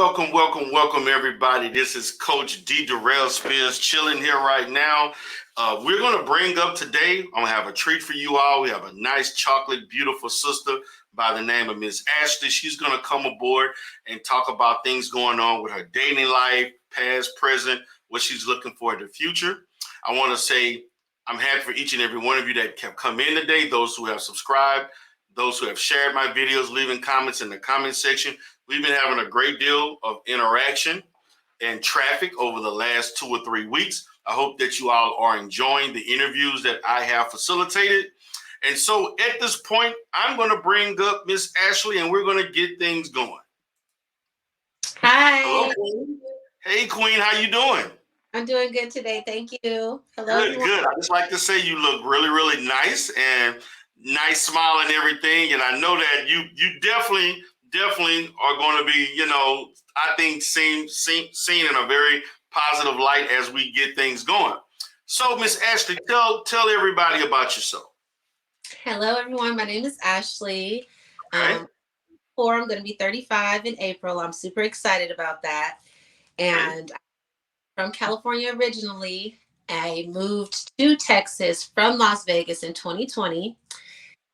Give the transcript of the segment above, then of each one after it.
Welcome, everybody. This is Coach D. Darrell Spears chilling here right now. We're going to bring up today, I'm going to have a treat for you all. We have a nice, chocolate, beautiful sister by the name of Miss Ashley. She's going to come aboard and talk about things going on with her dating life, past, present, what she's looking for in the future. I want to say I'm happy for each and every one of you that have come in today, those who have subscribed, those who have shared my videos, leaving comments in the comment section. We've been having a great deal of interaction and traffic over the last 2 or 3 weeks. I hope that you all are enjoying the interviews that I have facilitated. And so at this point, I'm going to bring up Miss Ashley and we're going to get things going. Hi. Hello, Queen. Hey, Queen, how you doing? I'm doing good today. Thank you. Hello. Good. I just like to say you look really, really nice and nice smile and everything. And I know that you definitely are going to be, I think seen in a very positive light as we get things going. So, Miss Ashley, tell everybody about yourself. Hello, everyone. My name is Ashley. Okay. I'm going to be 35 in April. I'm super excited about that. And I'm from California originally. I moved to Texas from Las Vegas in 2020.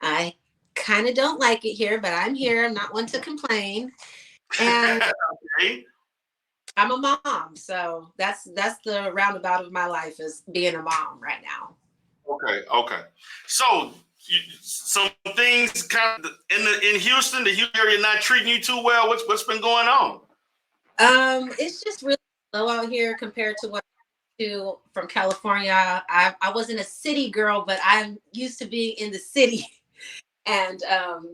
I kind of don't like it here, but I'm here. I'm not one to complain. And Okay. I'm a mom, so that's the roundabout of my life is being a mom right now. Okay. So some things kind of in Houston, the Houston area not treating you too well. What's been going on? It's just really slow out here compared to what I do from California. I wasn't a city girl, but I'm used to being in the city. And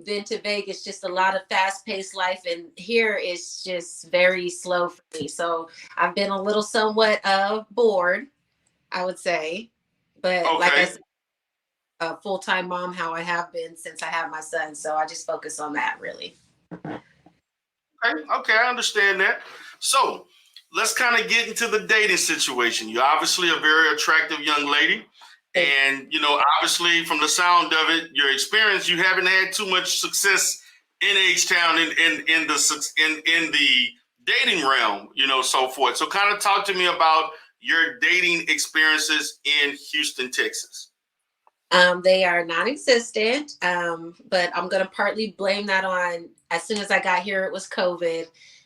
been to Vegas, just a lot of fast-paced life, and here it's just very slow for me. So I've been a little somewhat bored, I would say. But like I said, a full-time mom, how I have been since I have my son. So I just focus on that, really. Okay, I understand that. So let's kind of get into the dating situation. You're obviously a very attractive young lady. And, obviously from the sound of it, your experience, you haven't had too much success in H-Town in the dating realm, so forth. So kind of talk to me about your dating experiences in Houston, Texas. They are non-existent, but I'm going to partly blame that on, as soon as I got here, it was COVID.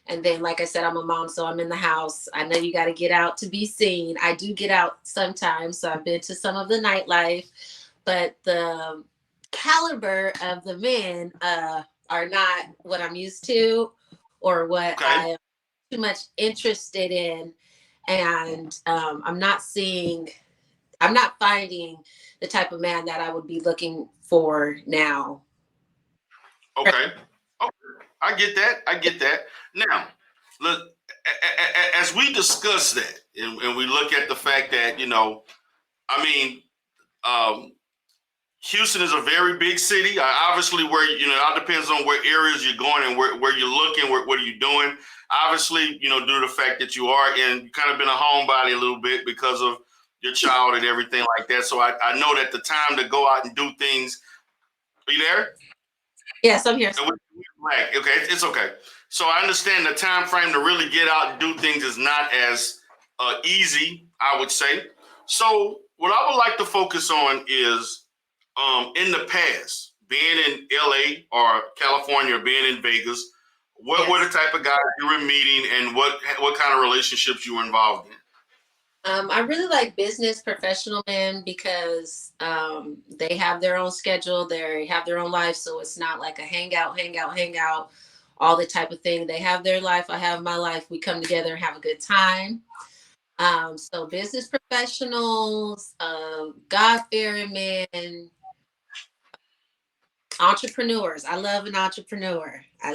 And then, like I said, I'm a mom, so I'm in the house. I know you got to get out to be seen. I do get out sometimes. So I've been to some of the nightlife, but the caliber of the men are not what I'm used to or what I am too much interested in. And I'm not finding the type of man that I would be looking for now. Okay. I get that. Now, look, as we discuss that, and we look at the fact that, Houston is a very big city. Obviously, where, it all depends on where areas you're going and where you're looking, what are you doing. Obviously, due to the fact that you are you kind of been a homebody a little bit because of your child and everything like that. So I know that the time to go out and do things. Are you there? Yes, I'm here. Okay, it's okay. So I understand the time frame to really get out and do things is not as easy, I would say. So what I would like to focus on is in the past, being in LA or California or being in Vegas, what were the type of guys you were meeting and what kind of relationships you were involved in? I really like business professional men because they have their own schedule, they have their own life, so it's not like a hang out, all the type of thing. They have their life, I have my life. We come together and have a good time. So business professionals, God-fearing men, entrepreneurs. I love an entrepreneur. I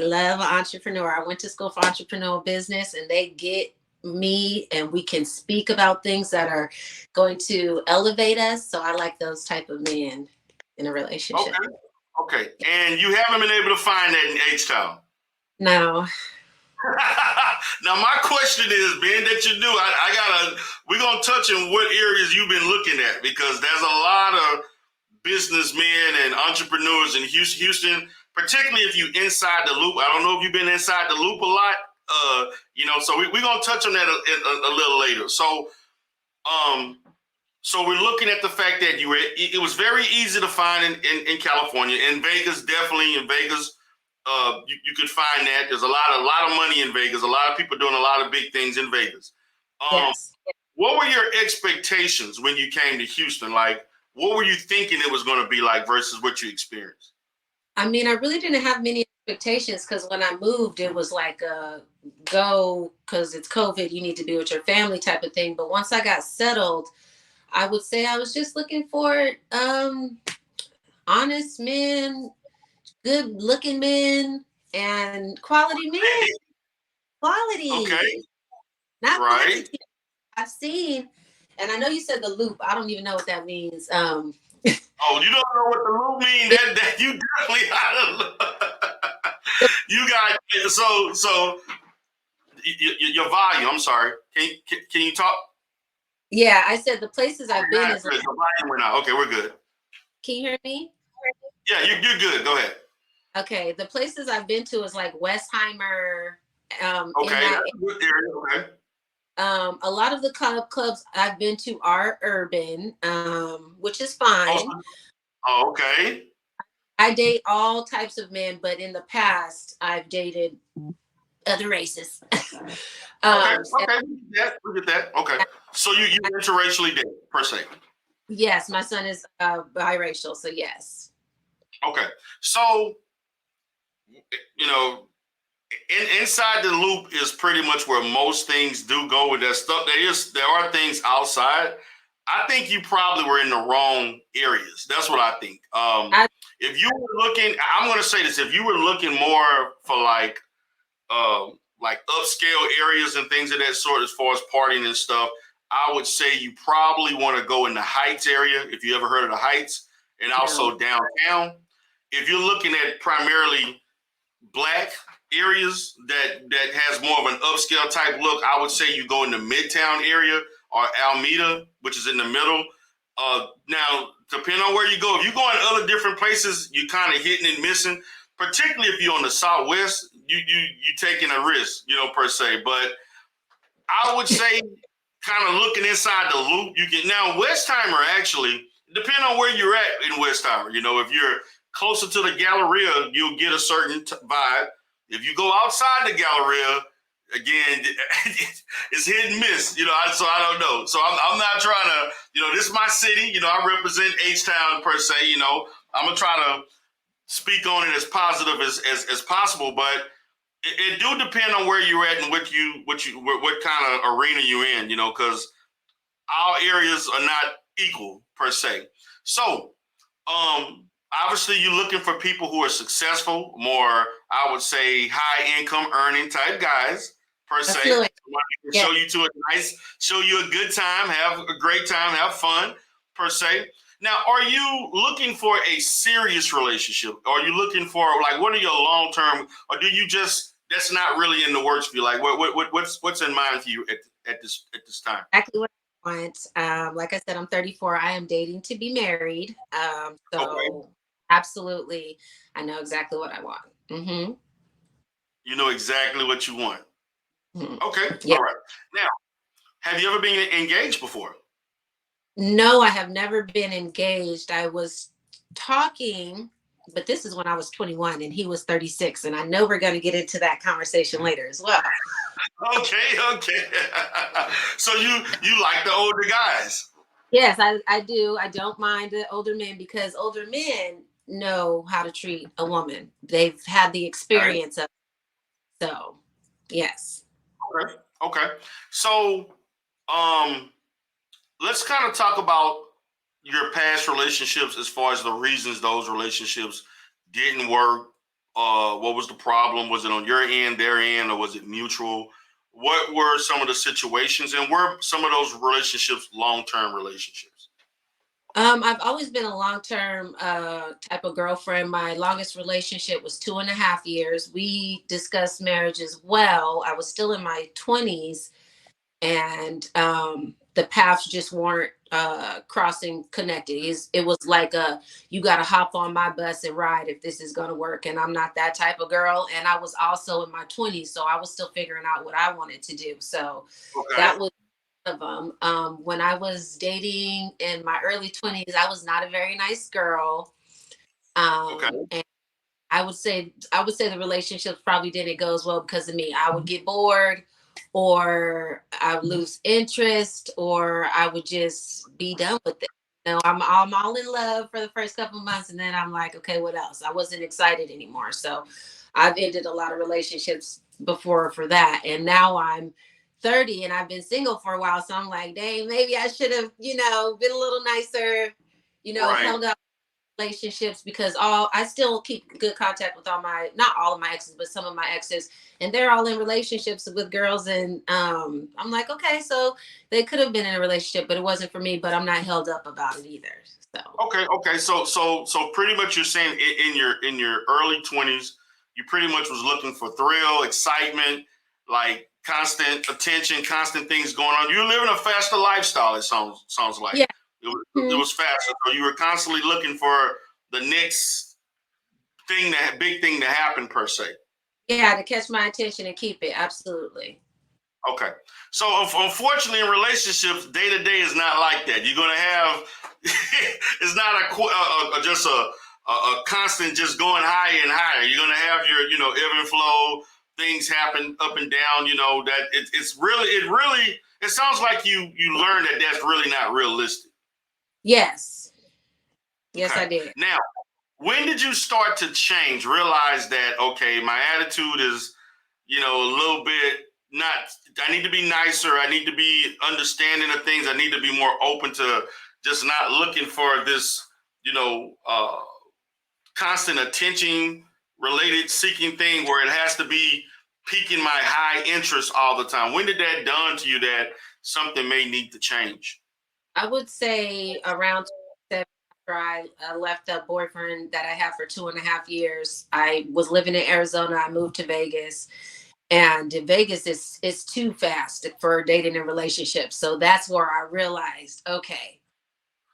went to school for entrepreneurial business, and they get me, and we can speak about things that are going to elevate us. So I like those type of men in a relationship. Okay. And you haven't been able to find that in H-Town? No. Now my question is, being that you do, we're gonna touch on what areas you've been looking at, because there's a lot of businessmen and entrepreneurs in Houston, particularly if you inside the loop. I don't know if you've been inside the loop a lot, So we're gonna touch on that a little later. So we're looking at the fact that it was very easy to find in California. In Vegas, definitely in Vegas, you could find that. There's a lot of money in Vegas. A lot of people doing a lot of big things in Vegas. Yes. What were your expectations when you came to Houston? Like, what were you thinking it was going to be like versus what you experienced? I mean, I really didn't have many expectations because when I moved, it was like a go because it's COVID, you need to be with your family type of thing. But once I got settled, I would say I was just looking for honest men, good looking men, and quality men. Quality. Okay. Not right. quantity. I've seen, and I know you said the loop. I don't even know what that means. Oh, you don't know what the loop means? That you definitely you got so your volume. I'm sorry. Can you talk? Yeah, I said the places I've been is. Like, your volume went out. Okay, we're good. Can you hear me? Yeah, you're good. Go ahead. Okay, the places I've been to is like Westheimer. Okay, good area. Okay. A lot of the clubs I've been to are urban, which is fine. Oh, okay. I date all types of men, but in the past, I've dated other races. Okay. We get that. Okay. So you interracially date per se. Yes, my son is biracial, so yes. Okay. So inside the loop is pretty much where most things do go with that stuff. There are things outside. I think you probably were in the wrong areas. That's what I think. If you were looking, I'm going to say this: if you were looking more for like upscale areas and things of that sort, as far as partying and stuff, I would say you probably want to go in the Heights area, if you ever heard of the Heights, and also downtown. If you're looking at primarily Black areas that has more of an upscale type look, I would say you go in the Midtown area or Alameda, which is in the middle. Now, depending on where you go, if you go in other different places, you kind of hitting and missing. Particularly if you're on the Southwest, you taking a risk, per se. But I would say, kind of looking inside the loop, you can now Westheimer actually, depending on where you're at in Westheimer. If you're closer to the Galleria, you'll get a certain vibe. If you go outside the Galleria, again, it's hit and miss. So I don't know. So I'm not trying to, this is my city. I represent H-Town per se. I'm gonna try to speak on it as positive as possible, but it do depend on where you're at and what kind of arena you're in, because our areas are not equal per se. So, obviously you're looking for people who are successful, more, I would say, high income earning type guys per se. Show you a good time, have a great time, have fun per se. Now, are you looking for a serious relationship? Are you looking for what are your long term, or do you just that's not really in the works for you? Like what's in mind for you at this time? Exactly what I want. Like I said, I'm 34. I am dating to be married. So absolutely, I know exactly what I want. Mm-hmm. You know exactly what you want. Mm-hmm. Okay, yep. All right. Now, have you ever been engaged before? No, I have never been engaged. I was talking, but this is when I was 21 and he was 36. And I know we're going to get into that conversation later as well. Okay. So you like the older guys? Yes, I do. I don't mind the older men because older men know how to treat a woman. They've had the experience of it. So, yes. Okay. So, let's kind of talk about your past relationships as far as the reasons those relationships didn't work. What was the problem? Was it on your end, their end, or was it mutual? What were some of the situations, and were some of those relationships long-term relationships? I've always been a long-term type of girlfriend. My longest relationship was 2.5 years. We discussed marriage as well. I was still in my 20s. And the paths just weren't crossing connected. It was like you got to hop on my bus and ride if this is going to work, and I'm not that type of girl. And I was also in my 20s, so I was still figuring out what I wanted to do. So Okay. that was one of them. When I was dating in my early 20s, I was not a very nice girl. Okay. And I would say the relationships probably didn't go as well because of me. I would get bored, or I would lose interest, or I would just be done with it. I'm all in love for the first couple of months, and then I'm like, okay, what else? I wasn't excited anymore. So I've ended a lot of relationships before for that. And now I'm 30 and I've been single for a while. So I'm like, dang, maybe I should have, been a little nicer, Right. held up relationships, because I still keep good contact with not all of my exes, but some of my exes, and they're all in relationships with girls. And I'm like, okay, so they could have been in a relationship, but it wasn't for me. But I'm not held up about it either. So Okay. Okay. So pretty much you're saying in your early 20s, you pretty much was looking for thrill, excitement, like constant attention, constant things going on. You're living a faster lifestyle. It sounds like yeah. it was faster. So you were constantly looking for the next big thing to happen per se. Yeah, to catch my attention and keep it. Absolutely. Okay. So unfortunately, in relationships, day to day is not like that. You're gonna have it's not just a constant just going higher and higher. You're gonna have your ebb and flow. Things happen up and down. That it sounds like you learned that that's really not realistic. Yes. Yes, Okay. I did. Now, when did you start to change? Realize that okay, my attitude is a little bit not. I need to be nicer. I need to be understanding of things. I need to be more open to just not looking for this, constant attention related seeking thing where it has to be piquing my high interest all the time. When did that dawn to you that something may need to change? I would say around 7 after I left a boyfriend that I had for 2.5 years. I was living in Arizona. I moved to Vegas, and in Vegas, it's too fast for dating and relationships. So that's where I realized, okay,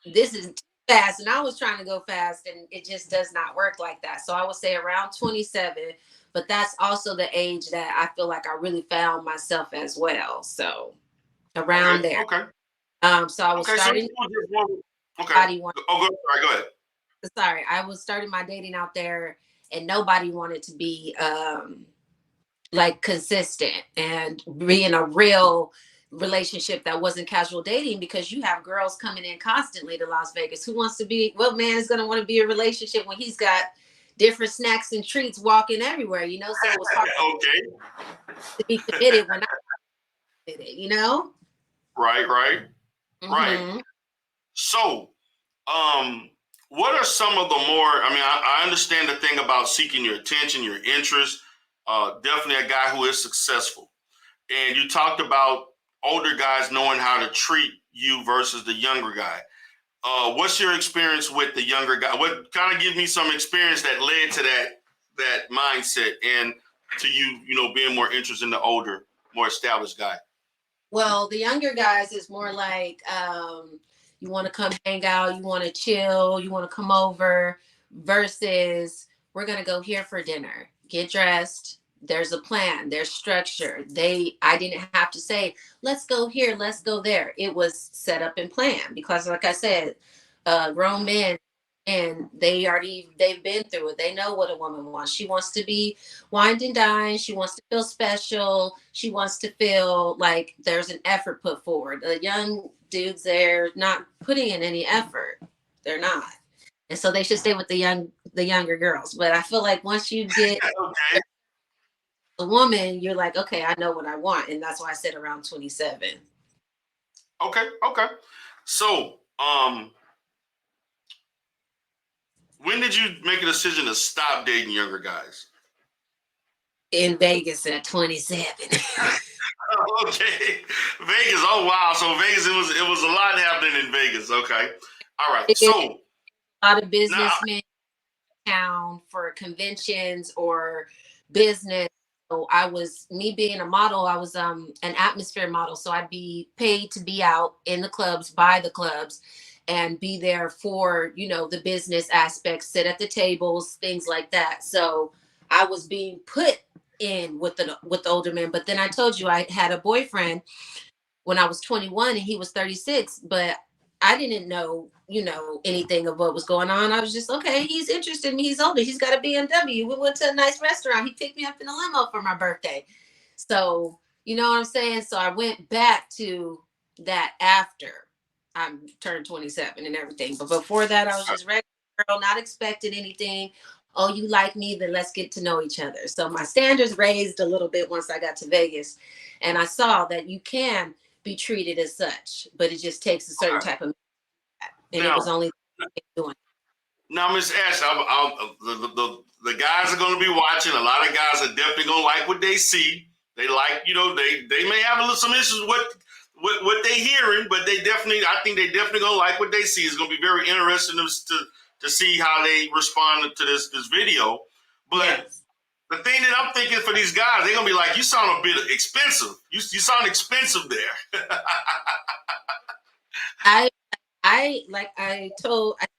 this is too fast, and I was trying to go fast, and it just does not work like that. So I would say around 27, but that's also the age that I feel like I really found myself as well. So around Okay. there. Okay. So I was Okay. So starting okay. body one. Oh, go ahead. Sorry, I was starting my dating out there, and nobody wanted to be like consistent and be in a real relationship that wasn't casual dating, because you have girls coming in constantly to Las Vegas. Who wants to be, what man is going to want to be in a relationship when he's got different snacks and treats walking everywhere, so it was hard Okay. to be committed when I did it. Right. Right. Right. Hmm. So, um, what are some of the more? I mean, I understand the thing about seeking your attention, your interest. Definitely a guy who is successful. And you talked about older guys knowing how to treat you versus the younger guy. What's your experience with the younger guy? What kind of give me some experience that led to that mindset and to being more interested in the older, more established guy? Well, the younger guys is more like, you want to come hang out, you want to chill, you want to come over, versus we're going to go here for dinner, get dressed. There's a plan, there's structure. I didn't have to say, let's go here, let's go there. It was set up and planned, because like I said, grown men, and they've been through it. They know what a woman wants. She wants to be wined and dined. She wants to feel special. She wants to feel like there's an effort put forward. The young dudes, they're not putting in any effort. They're not. And so they should stay with the younger girls. But I feel like once you get Okay. a woman, you're like, okay, I know what I want. And that's why I said around 27. Okay. Okay. So, when did you make a decision to stop dating younger guys? In Vegas at 27. Okay, Vegas. Oh wow. So Vegas, it was a lot happening in Vegas. Okay. All right. A So lot of now, businessmen in town for conventions or business. So I was, me being a model, I was an atmosphere model. So I'd be paid to be out in the clubs, by the clubs, and be there for, the business aspects, sit at the tables, things like that. So I was being put in with the older men. But then I told you I had a boyfriend when I was 21 and he was 36, but I didn't know, anything of what was going on. I was just, okay, he's interested in me. He's older. He's got a BMW. We went to a nice restaurant. He picked me up in a limo for my birthday. So, you know what I'm saying? So I went back to that after I turned 27 and everything. But before that, I was just regular girl, not expecting anything. Oh, you like me? Then let's get to know each other. So my standards raised a little bit once I got to Vegas. And I saw that you can be treated as such, but it just takes a certain type of, and Now, it was only doing. now, Miss Ash, the guys are going to be watching. A lot of guys are definitely going to like what they see. They like, they may have some issues with what they hearing, but I think they definitely going to like what they see. It's going to be very interesting to see how they respond to this video. But Yes. the thing that I'm thinking for these guys, they're going to be like, you sound a bit expensive. You sound expensive there. I like I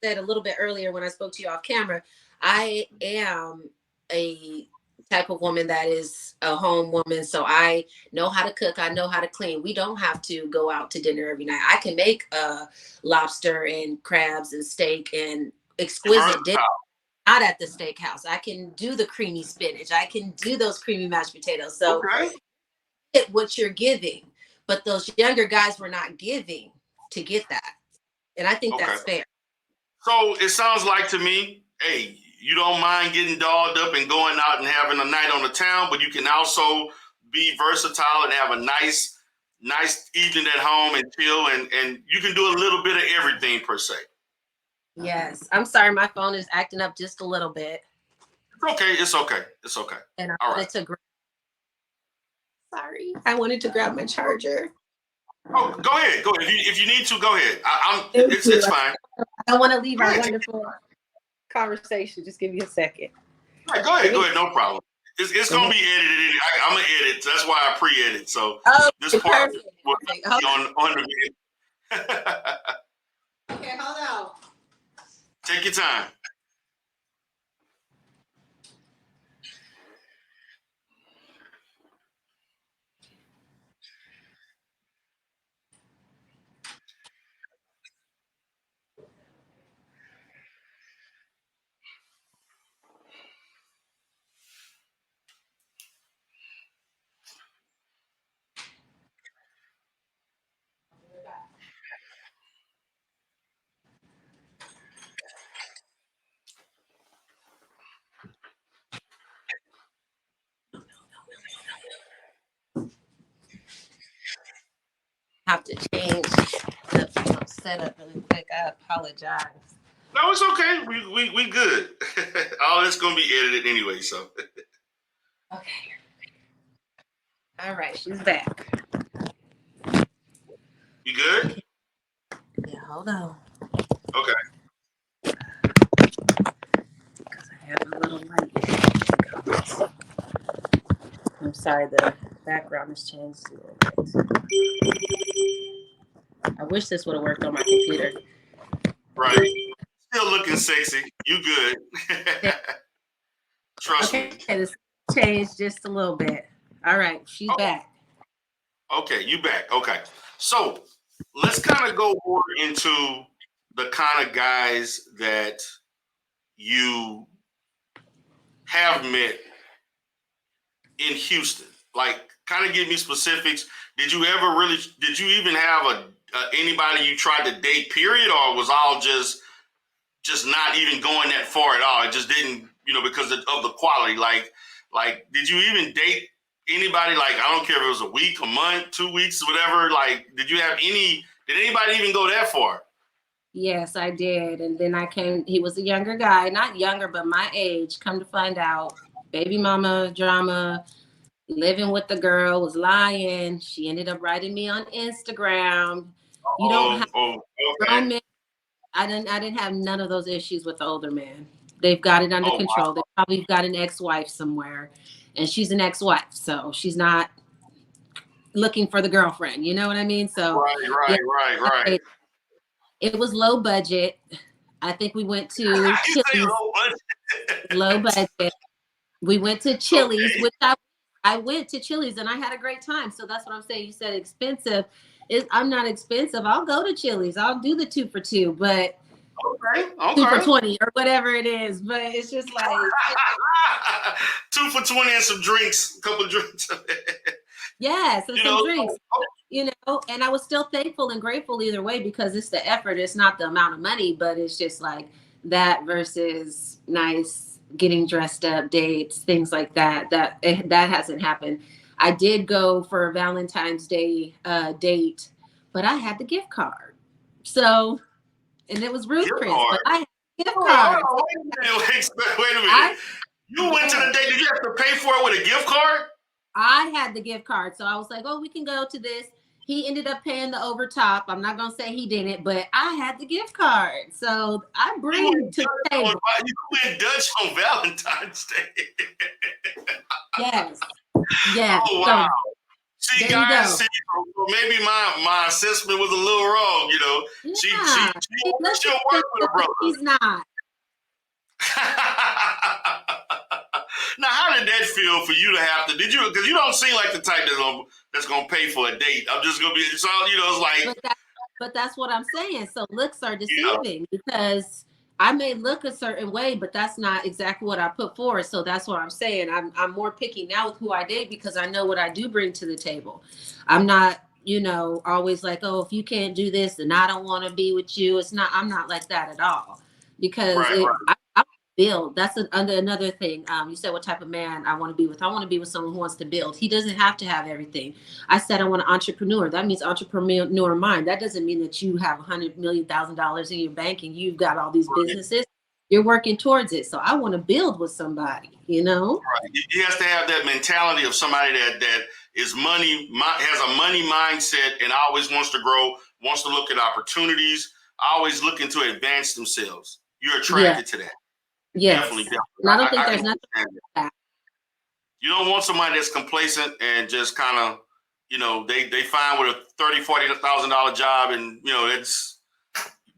said a little bit earlier when I spoke to you off camera, I am a type of woman that is a home woman. So I know how to cook. I know how to clean. We don't have to go out to dinner every night. I can make lobster and crabs and steak and exquisite dinner out at the steakhouse. I can do the creamy spinach. I can do those creamy mashed potatoes. So Okay. get what you're giving, but those younger guys were not giving to get that. And I think that's fair. So it sounds like to me, hey, you don't mind getting dolled up and going out and having a night on the town, but you can also be versatile and have a nice evening at home and chill, and you can do a little bit of everything per se. Yes. I'm sorry, my phone is acting up just a little bit. It's okay. And I wanted to sorry. I wanted to grab my charger. Oh, go ahead. If you need to, go ahead. It's fine. I don't want to leave our wonderful conversation. Just give me a second. All right, go ahead. No problem. It's gonna be edited. I'm gonna edit. That's why I pre-edit. So this part will be on the video. Okay, hold on. Take your time. Have to change the setup really quick. I apologize. No, it's okay. We good. All this gonna be edited anyway, so. Okay. All right, she's back. You good? Yeah, hold on. Okay. Because I have a little light. I'm sorry, the background has changed a little bit. I wish this would have worked on my computer. Right. Still looking sexy. You good. Trust me. Okay, this changed just a little bit. All right, she's back. Okay, you back. Okay. So let's kind of go more into the kind of guys that you have met in Houston. Like, kind of give me specifics. Did you even have anybody you tried to date, period, or was all just not even going that far at all? It just didn't, because of the quality. Like, did you even date anybody? Like, I don't care if it was a week, a month, 2 weeks, whatever. Like, did anybody even go that far? Yes, I did. And then he was a younger guy, not younger, but my age. Come to find out, baby mama drama, living with the girl, was lying. She ended up writing me on Instagram. You don't have okay. I didn't have none of those issues with the older man. They've got it under Oh wow. control. They probably got an ex-wife somewhere, and she's an ex-wife, so she's not looking for the girlfriend. You know what I mean? So Right, yeah, right, right, right. it was low budget. I think we went to You say Chili's, low budget. low budget. We went to Chili's, Okay. which I went to Chili's and I had a great time. So that's what I'm saying. You said expensive. I'm not expensive. I'll go to Chili's. I'll do the 2 for 2, but Okay. 2 for Okay. 20 or whatever it is. But it's just like 2 for 20 and some drinks, a couple of drinks. yes, and You some know. drinks. And I was still thankful and grateful either way because it's the effort. It's not the amount of money, but it's just like that versus nice getting dressed up dates, things like that. That hasn't happened. I did go for a Valentine's Day date, but I had the gift card. So, and it was Ruth Gift Chris, card. but I had the gift Hold card. on, wait a minute. I, You went to the date. Did you have to pay for it with a gift card? I had the gift card. So I was like, oh, we can go to this. He ended up paying the over top. I'm not going to say he didn't, but I had the gift card. So I bring to the table. You went Dutch on Valentine's Day. Yes. Yes. Oh, wow. See, there you guys, go. so maybe my assessment was a little wrong, you know. Yeah. She'll work with a brother. He's not. Now, how did that feel for you to have to? Did you? Because you don't seem like the type that's gonna pay for a date. I'm just gonna be, so you know, it's like. But that's what I'm saying. So looks are deceiving because I may look a certain way, but that's not exactly what I put forward. So that's what I'm saying. I'm more picky now with who I date because I know what I do bring to the table. I'm not, always like, oh, if you can't do this, then I don't want to be with you. I'm not like that at all because I build. That's another thing. You said what type of man I want to be with. I want to be with someone who wants to build. He doesn't have to have everything. I said I want an entrepreneur. That means entrepreneur mind. That doesn't mean that you have $100 million in your bank and you've got all these businesses. You're working towards it. So I want to build with somebody, Right. He has to have that mentality of somebody that is has a money mindset and always wants to grow, wants to look at opportunities, always looking to advance themselves. You're attracted to that. Yes. Definitely. And I don't think there's nothing like that. You don't want somebody that's complacent and just kind of, they find with a $30,000-$40,000 job and,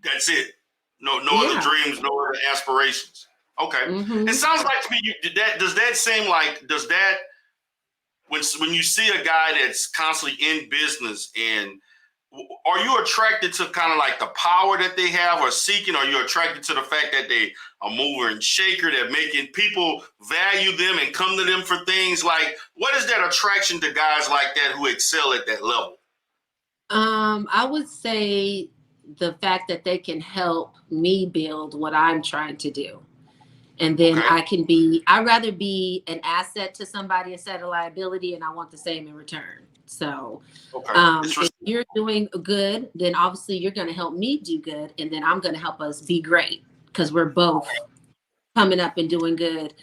that's it. No other dreams, no other aspirations. Okay. Mm-hmm. It sounds like to me, does that seem like, when you see a guy that's constantly in business, and are you attracted to kind of like the power that they have or seeking? Or are you attracted to the fact that they are mover and shaker, that making people value them and come to them for things? Like, what is that attraction to guys like that who excel at that level? I would say the fact that they can help me build what I'm trying to do. And then I'd rather be an asset to somebody instead of liability, and I want the same in return. So if you're doing good, then obviously you're going to help me do good. And then I'm going to help us be great because we're both coming up and doing good.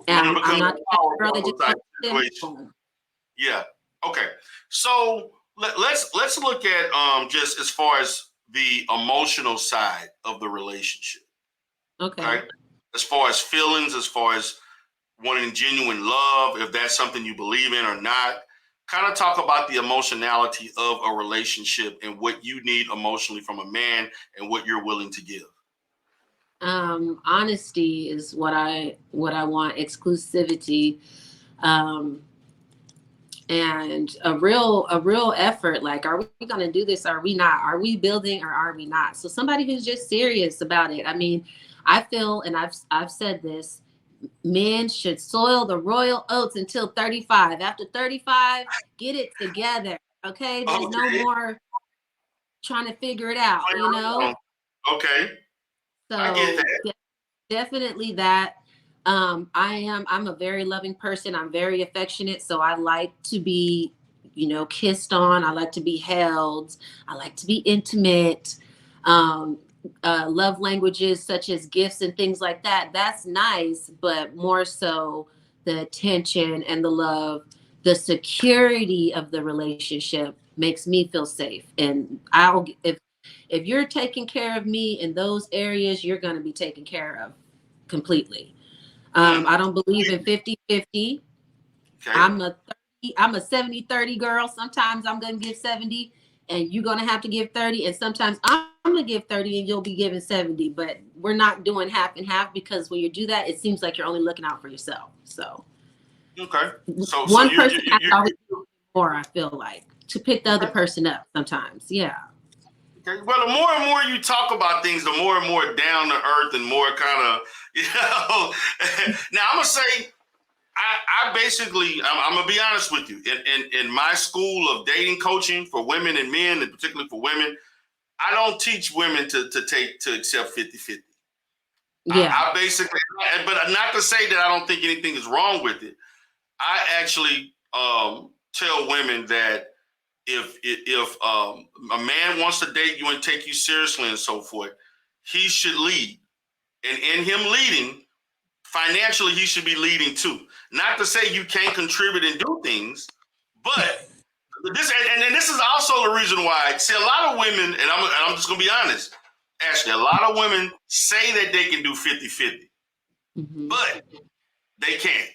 And I'm not the girl that just yeah. Okay. So let's look at just as far as the emotional side of the relationship. Okay. As far as feelings, as far as wanting genuine love, if that's something you believe in or not. Kind of talk about the emotionality of a relationship and what you need emotionally from a man and what you're willing to give. Honesty is what I want. Exclusivity, and a real effort. Like, are we going to do this? Are we not? Are we building or are we not? So somebody who's just serious about it. I mean, I feel, and I've said this, men should soil the royal oats until 35. After 35, get it together. Okay. There's no more trying to figure it out, Okay. So I get that. Definitely that. I'm a very loving person. I'm very affectionate. So I like to be, kissed on. I like to be held. I like to be intimate. Love languages such as gifts and things like that. That's nice, but more so the attention and the love, the security of the relationship makes me feel safe. And if you're taking care of me in those areas, you're going to be taken care of completely. Mm. I don't believe in 50-50. Okay. I'm a 70-30 girl. Sometimes I'm gonna give 70 and you're gonna have to give 30, and sometimes I'm gonna give 30 and you'll be giving 70. But we're not doing half and half, because when you do that, it seems like you're only looking out for yourself. So Okay. So one you person has to always do more, I feel like, to pick the other person up sometimes. Yeah. okay. Well, the more and more you talk about things, the more and more down to earth and more kind of, you know. Now I'm gonna say, I basically, I'm gonna be honest with you. In my school of dating coaching for women and men, and particularly for women, I don't teach women to accept 50-50. Yeah. I basically, but not to say that I don't think anything is wrong with it. I actually tell women that if a man wants to date you and take you seriously and so forth, he should lead. And in him leading, financially, he should be leading too. Not to say you can't contribute and do things, but this and this is also the reason why. See, a lot of women, and I'm just gonna be honest, Ashley, a lot of women say that they can do 50-50, but they can't.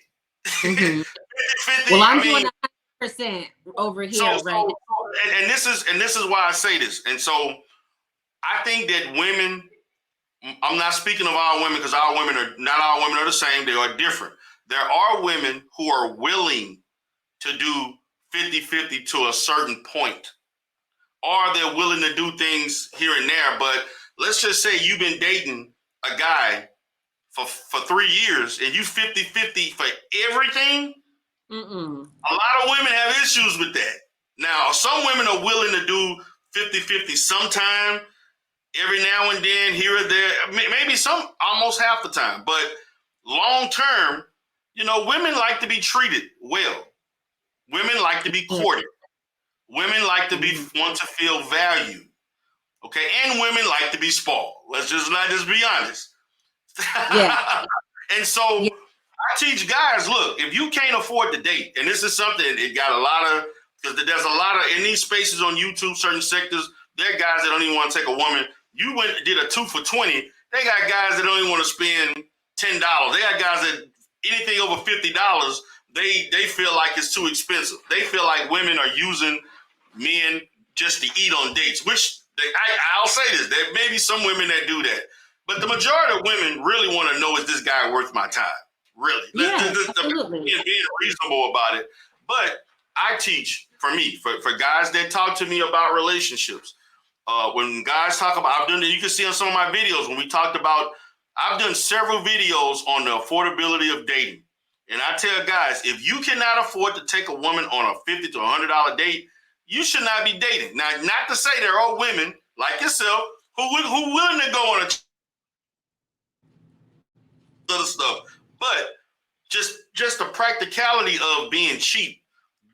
Mm-hmm. 50, Well, I'm doing 100% over here right now. And this is why I say this. And so I think that women, I'm not speaking of all women, because not all women are the same. They are different. There are women who are willing to do 50-50 to a certain point, or they're willing to do things here and there. But let's just say you've been dating a guy for 3 years and you 50-50 for everything. A lot of women have issues with that. Now, some women are willing to do 50-50 sometime, every now and then, here or there, maybe some almost half the time. But long term, women like to be treated well. Women like to be courted. Women like to want to feel valued. Okay, and women like to be spoiled. Let's just be honest. Yeah. And so I teach guys, look, if you can't afford to date, and this is something, it got a lot of, because there's a lot of, in these spaces on YouTube, certain sectors, there are guys that don't even want to take a woman. You did a 2 for $20. They got guys that don't even want to spend $10. They got guys that anything over $50, they feel like it's too expensive. They feel like women are using men just to eat on dates, which I'll say this, there may be some women that do that. But the majority of women really want to know, is this guy worth my time? Really. Yeah, absolutely. Being reasonable about it. But I teach, for me, for guys that talk to me about relationships, when guys talk about, I've done it, you can see on some of my videos when we talked about, I've done several videos on the affordability of dating. And I tell guys, if you cannot afford to take a woman on a $50 to $100 date, you should not be dating. Now, not to say there are women like yourself who willing to go on a other stuff, but just the practicality of being cheap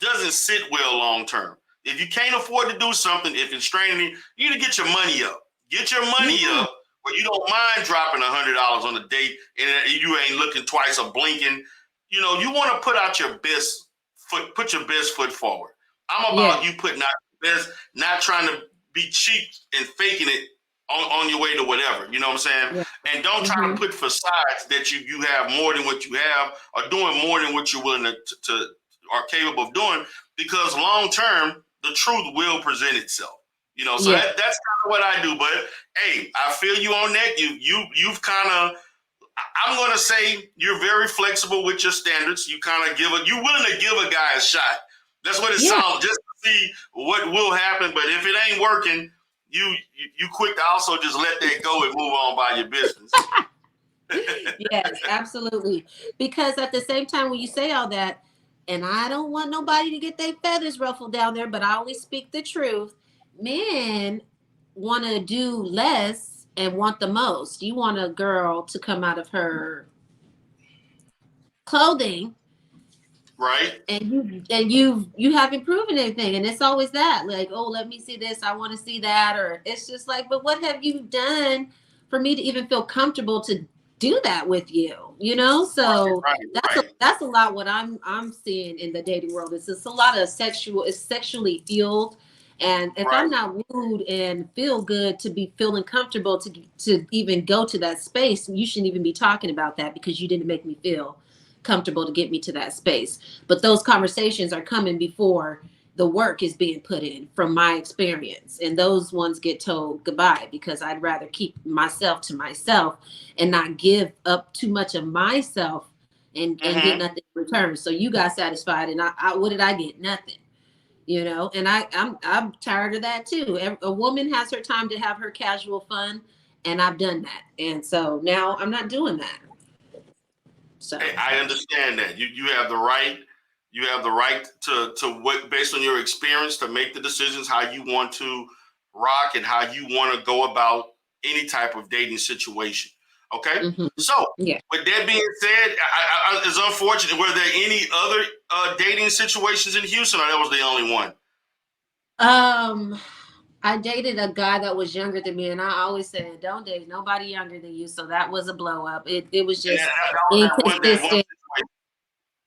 doesn't sit well long term. If you can't afford to do something, if it's straining you need to get your money up. Get your money up where you don't mind dropping $100 on a date and you ain't looking twice or blinking. You want to put out your best foot, put your best foot forward. I'm about you putting out your best, not trying to be cheap and faking it on your way to whatever. You know what I'm saying? Yeah. And don't try to put facades that you have more than what you have, or doing more than what you're willing to are capable of doing, because long term, the truth will present itself. So that's kind of what I do. But hey, I feel you on that. You've kind of, I'm going to say you're very flexible with your standards. You kind of you're willing to give a guy a shot. That's what it sounds, just to see what will happen. But if it ain't working, you quick to also just let that go and move on by your business. Yes, absolutely. Because at the same time, when you say all that, and I don't want nobody to get their feathers ruffled down there, but I only speak the truth. Men want to do less and want the most. You want a girl to come out of her clothing, right? And you haven't proven anything, and it's always that, like, oh, let me see this, I want to see that, or it's just like, but what have you done for me to even feel comfortable to do that with you? So that's a lot what I'm seeing in the dating world. It's just a lot of sexually fueled, And if Right. I'm not wooed and feel good to be feeling comfortable to even go to that space, you shouldn't even be talking about that because you didn't make me feel comfortable to get me to that space. But those conversations are coming before the work is being put in from my experience. And those ones get told goodbye because I'd rather keep myself to myself and not give up too much of myself and get Mm-hmm. nothing in return. So you got satisfied and I what did I get? Nothing. You know, and I'm tired of that too. A woman has her time to have her casual fun, and I've done that. And so now I'm not doing that. So Hey, I understand that. You have the right. You have the right to what based on your experience to make the decisions how you want to rock and how you want to go about any type of dating situation. Okay. mhm, So yeah. with that being said, it's unfortunate. Were there any other dating situations in Houston, or that was the only one? Um I dated a guy that was younger than me, and I always said, "Don't date nobody younger than you." So that was a blow up. It was And just that was that one inconsistent. situation.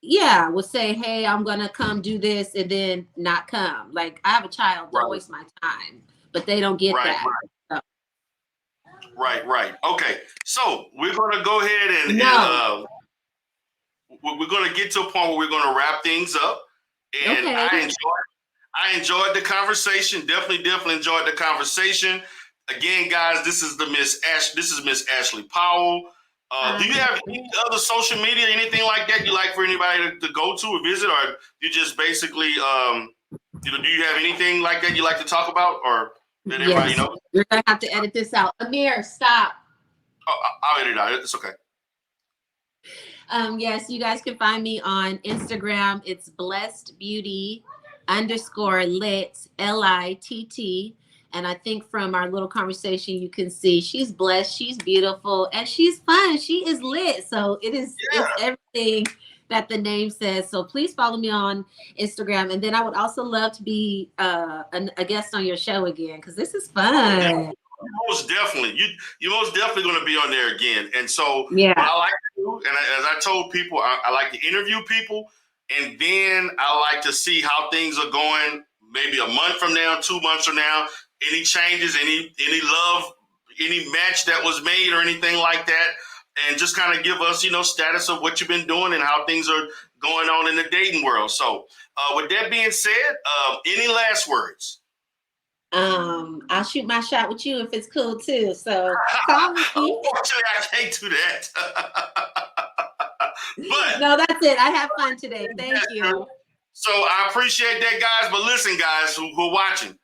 Yeah, would say, "Hey, I'm gonna come do this," and then not come. Like I have a child, don't Right. waste my time. But they don't get Right. that. So, Right. Okay. So we're gonna go ahead no. we're going to get to a point where we're going to wrap things up. And Okay. I enjoyed the conversation. Definitely enjoyed the conversation. Again, guys, this is Miss Ashley Powell. Do you have any other social media, anything like that you like for anybody to go to or visit, or you just basically, do you have anything like that you like to talk about, or let everybody Yes. know? You're gonna have to edit this out. Amir, stop. Oh, I'll edit it out. It's okay. Yes, you guys can find me on Instagram. It's blessed beauty underscore lit LITT. And I think from our little conversation, you can see she's blessed, she's beautiful, and she's fun. She is lit. So it's Yeah. everything that the name says. So please follow me on Instagram. And then I would also love to be a guest on your show again because this is Oh, yeah. fun. Most definitely. You're most definitely going to be on there again. And so what Yeah. I like to do, and as I told people, I like to interview people, and then I like to see how things are going. Maybe a month from now, 2 months from now, any changes, any love, any match that was made, or anything like that, and just kind of give us, status of what you've been doing and how things are going on in the dating world. So, with that being said, any last words? I'll shoot my shot with you if it's cool too. So call me. Unfortunately, I can't do that. But No, that's it. I have fun today. Thank that's true. you. So I appreciate that, guys. But listen, guys who are watching,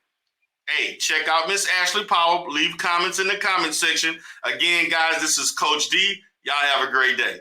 hey, check out Miss Ashley Powell. Leave comments in the comment section. Again, guys, this is Coach D. Y'all have a great day.